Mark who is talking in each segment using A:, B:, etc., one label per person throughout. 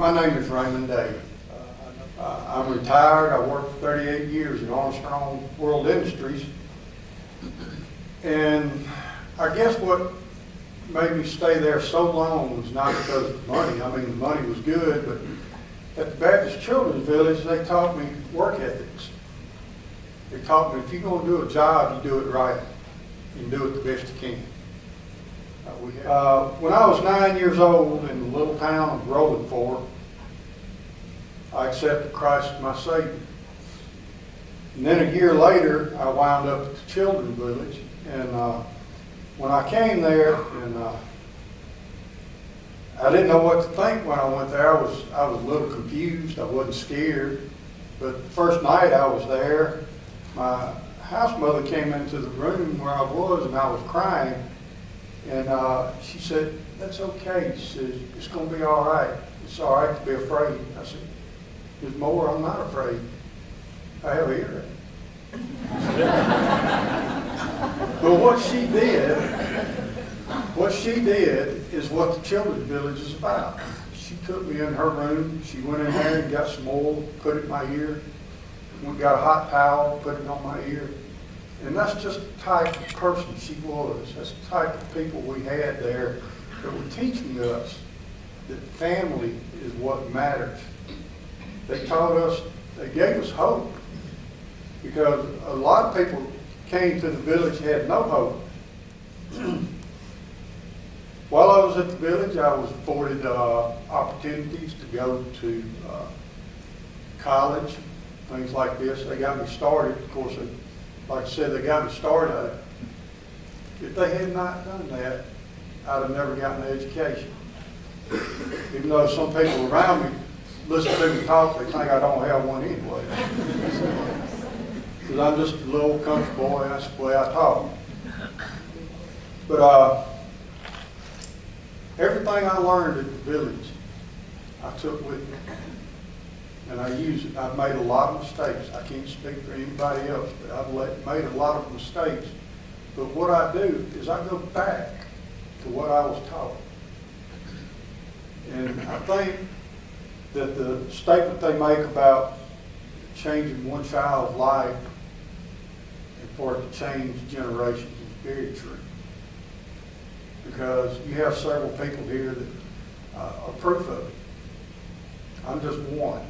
A: My name is Raymond. I'm retired. I worked 38 years in Armstrong World Industries. And I guess what made me stay there so long was not because of the money. I mean, the money was good, but at the Baptist Children's Village, they taught me work ethics. They taught me if you're going to do a job, you do it right and do it the best you can. When I was 9 years old in the little town of Rolling Fork, I accepted Christ as my Savior. And then a year later, I wound up at the Children's Village. And when I came there, and I didn't know what to think when I went there. I was a little confused. I wasn't scared. But the first night I was there, my house mother came into the room where I was, and I was crying. And she said, "That's okay." She said, "It's going to be all right. It's all right to be afraid." I said, "There's more. I'm not afraid. I have earrings." But what she did is what the Children's Village is about. She took me in her room. She went in there and got some oil, put it in my ear. We got a hot towel, put it on my ear. And that's just the type of person she was. That's the type of people we had there that were teaching us that family is what matters. They taught us, they gave us hope. Because a lot of people came to the village and had no hope. While I was at the village, I was afforded opportunities to go to college, things like this. They got me started. Of course, like I said, they got me started. If they had not done that, I'd have never gotten an education. Even though some people around me listen to me talk, they think I don't have one anyway. Because I'm just a little country boy, and that's the way I talk. But everything I learned at the village, I took with me. And I use it. I've made a lot of mistakes. I can't speak for anybody else, but I've made a lot of mistakes. But what I do is I go back to what I was taught. And I think that the statement they make about changing one child's life and for it to change generations is very true. Because you have several people here that are proof of it. I'm just one.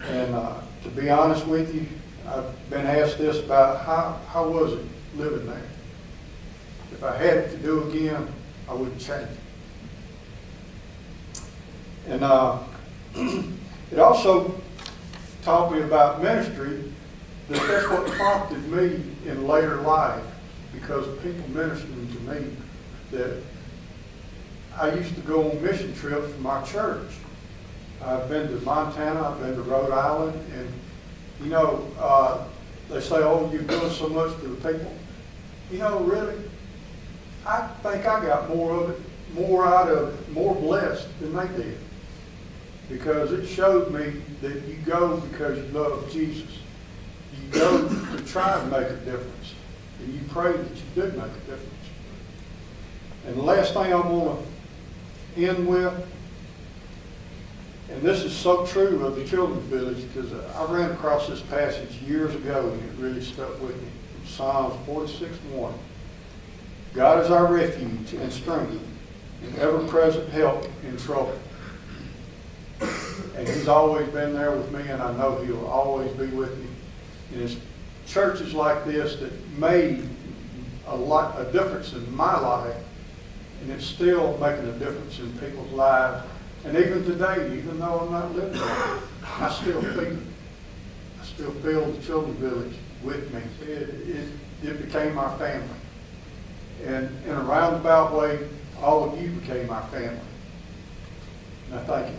A: And to be honest with you, I've been asked this about how was it living there? If I had it to do again, I wouldn't change it. And it also taught me about ministry, that's what prompted me in later life, because of people ministering to me, that I used to go on mission trips for my church. I've been to Montana, I've been to Rhode Island, and you know, they say, "Oh, you're doing so much for the people." You know, really, I think I got more of it, more blessed than they did. Because it showed me that you go because you love Jesus. You go to try to make a difference. And you pray that you do make a difference. And the last thing I want to end with, and this is so true of the Children's Village, because I ran across this passage years ago and it really stuck with me. From Psalms 46:1. God is our refuge and strength, and ever-present help in trouble. And He's always been there with me, and I know He'll always be with me. And it's churches like this that made a difference in my life, and it's still making a difference in people's lives. And even today, even though I'm not living there, I still feel it. I still feel the Children's Village with me. It became our family. And in a roundabout way, all of you became our family. And I thank you.